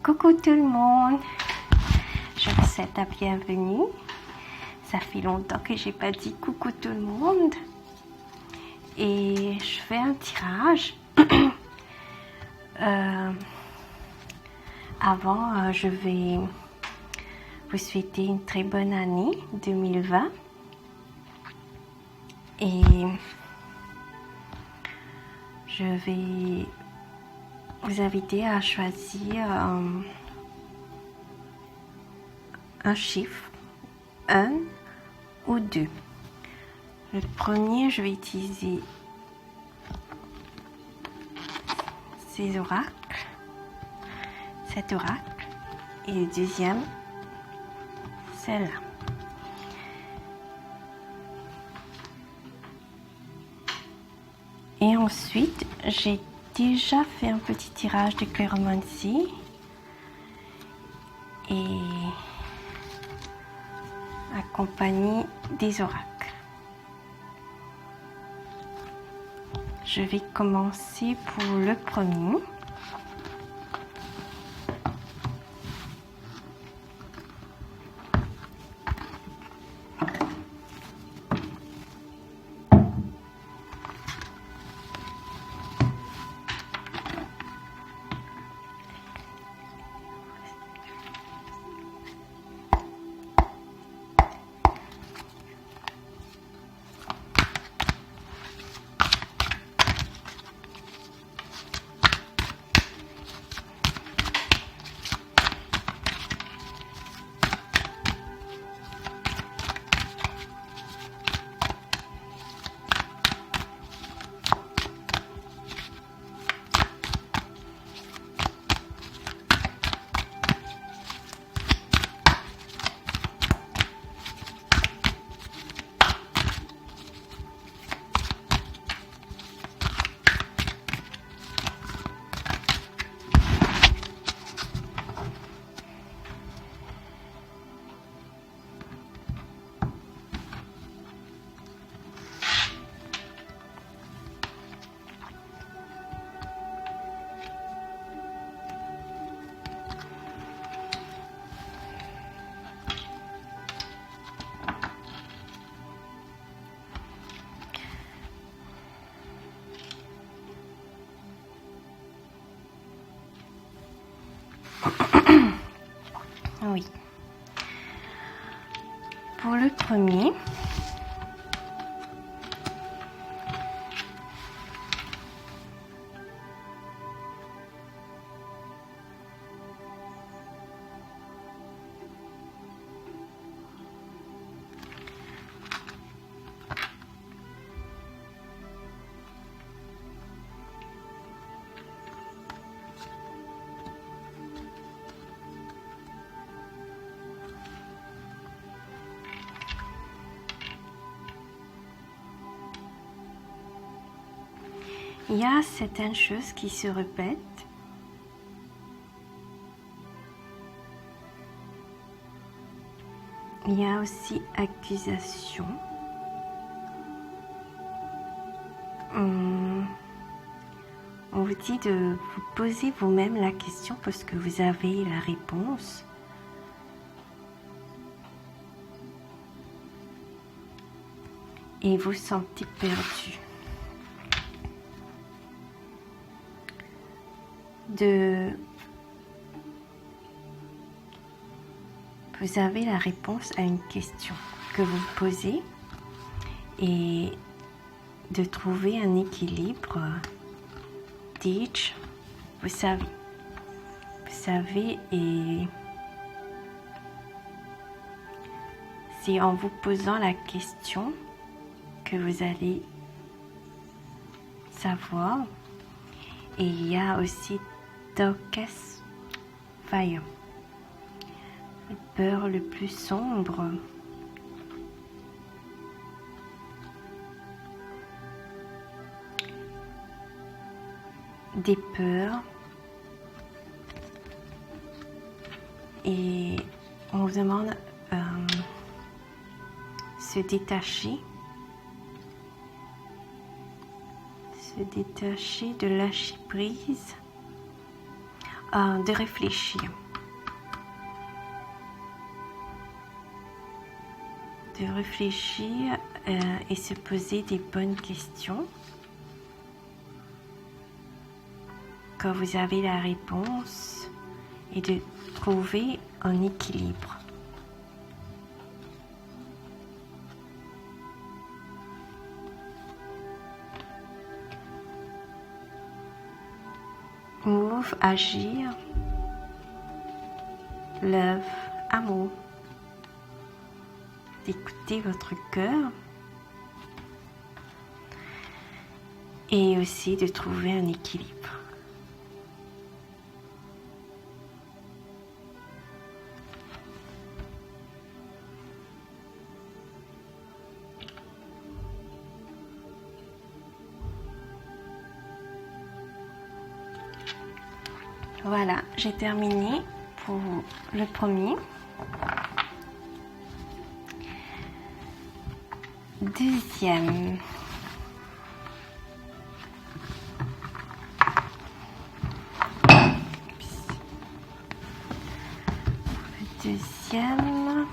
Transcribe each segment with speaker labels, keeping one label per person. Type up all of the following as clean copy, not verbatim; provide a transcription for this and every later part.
Speaker 1: Coucou tout le monde, je vous souhaite la bienvenue. Ça fait longtemps que j'ai pas dit coucou tout le monde. Et je fais un tirage. Avant, je vais vous souhaiter une très bonne année 2020. Et je vais vous inviter à choisir un chiffre, 1 ou 2. Le premier, je vais utiliser ces oracles, cet oracle, et le deuxième, celle-là. Et ensuite, j'ai déjà fait un petit tirage de clairomancie et accompagné des oracles. Je vais commencer pour le premier. Oui. Pour le premier, il y a certaines choses qui se répètent. Il y a aussi accusation. On vous dit de vous poser vous-même la question parce que vous avez la réponse. Et vous sentez perdu. Vous avez la réponse à une question que vous posez et de trouver un équilibre. Teach, vous savez, et c'est en vous posant la question que vous allez savoir. Et il y a aussi Darkest Fire, le peur le plus sombre. Des peurs. Et on vous demande se détacher de lâcher prise. de réfléchir. De réfléchir et se poser des bonnes questions. Quand vous avez la réponse et de trouver un équilibre. Move, agir. Love, amour. D'écouter votre cœur. Et aussi de trouver un équilibre. Voilà, j'ai terminé pour le premier. Deuxième. Deuxième.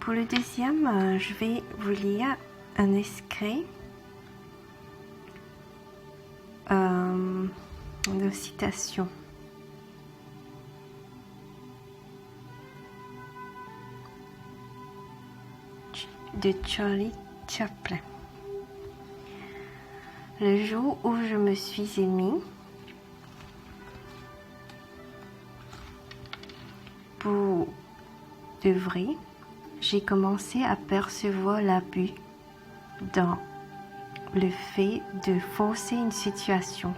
Speaker 1: Pour le deuxième, je vais vous lire un extrait de citation. De Charlie Chaplin. Le jour où je me suis aimée, pour de vrai, j'ai commencé à percevoir l'abus dans le fait de forcer une situation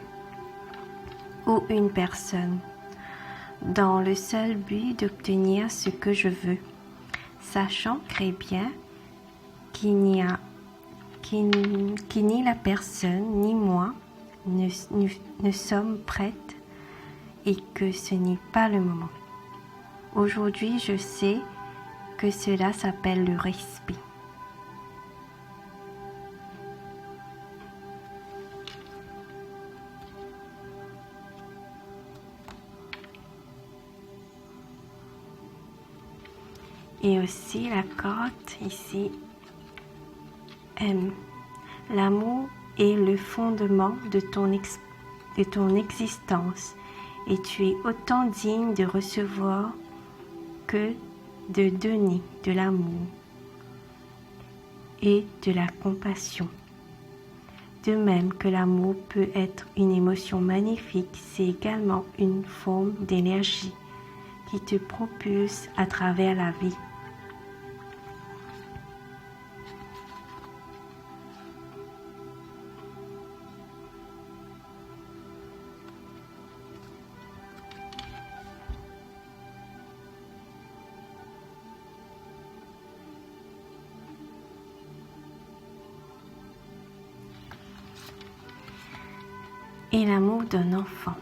Speaker 1: ou une personne dans le seul but d'obtenir ce que je veux, sachant très bien qu'il ni la personne ni moi ne sommes prêtes et que ce n'est pas le moment. Aujourd'hui, je sais que cela s'appelle le respect. Et aussi la carte ici, M. L'amour est le fondement de ton existence et tu es autant digne de recevoir que de donner de l'amour et de la compassion. De même que l'amour peut être une émotion magnifique, c'est également une forme d'énergie qui te propulse à travers la vie. Et l'amour d'un enfant.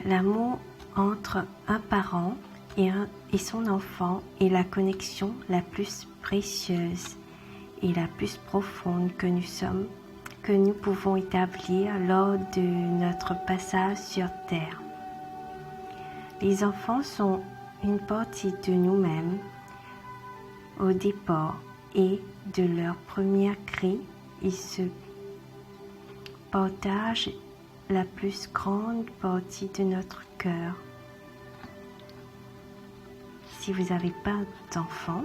Speaker 1: L'amour entre un parent et son enfant est la connexion la plus précieuse et la plus profonde que que nous pouvons établir lors de notre passage sur Terre. Les enfants sont une partie de nous-mêmes au départ et de leur premier cri, ils se partagent la plus grande partie de notre cœur. Si vous n'avez pas d'enfants,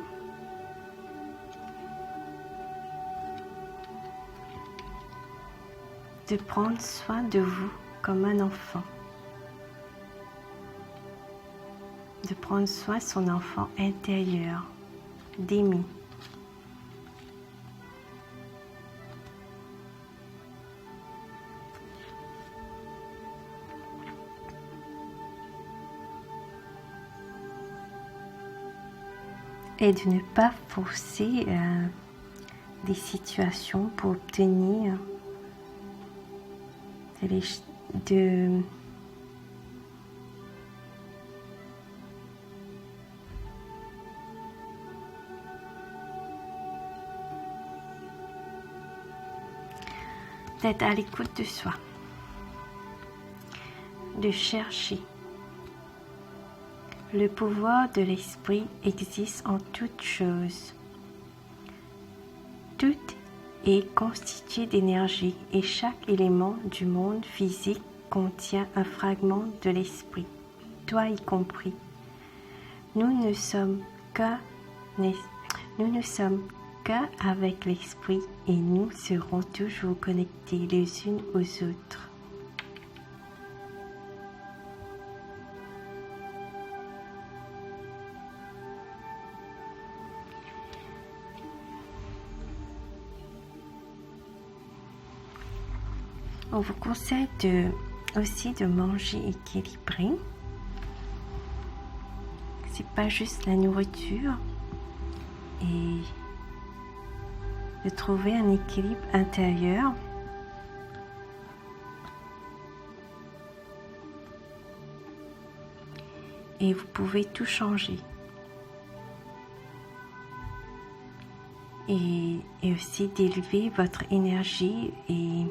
Speaker 1: de prendre soin de vous comme un enfant, de prendre soin de son enfant intérieur, d'aimer. Et de ne pas forcer des situations pour obtenir d'être à l'écoute de soi, de chercher. Le pouvoir de l'esprit existe en toutes choses. Tout est constitué d'énergie et chaque élément du monde physique contient un fragment de l'esprit, toi y compris. Nous ne sommes qu'avec l'esprit et nous serons toujours connectés les unes aux autres. On vous conseille aussi de manger équilibré. C'est pas juste la nourriture et de trouver un équilibre intérieur. Et vous pouvez tout changer. Et aussi d'élever votre énergie et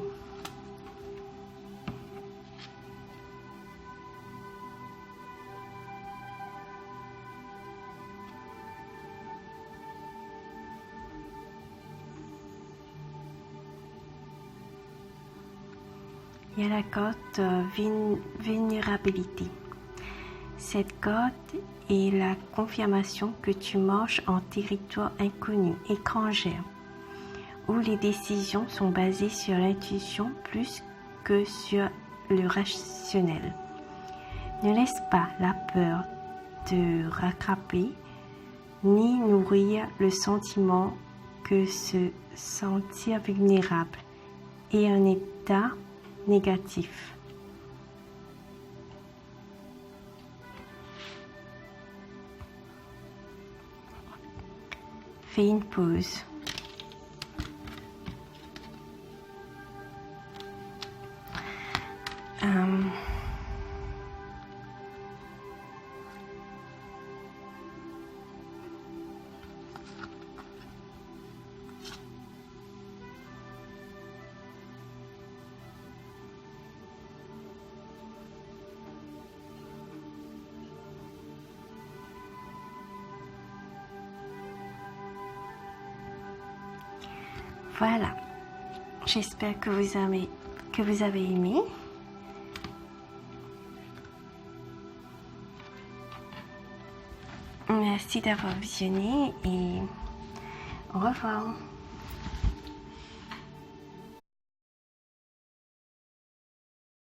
Speaker 1: il y a la carte vulnérabilité. Cette carte est la confirmation que tu marches en territoire inconnu, étranger, où les décisions sont basées sur l'intuition plus que sur le rationnel. Ne laisse pas la peur te rattraper, ni nourrir le sentiment que se sentir vulnérable est un état négatif. Fais une pause. Voilà, j'espère que vous avez aimé. Merci d'avoir visionné et au revoir.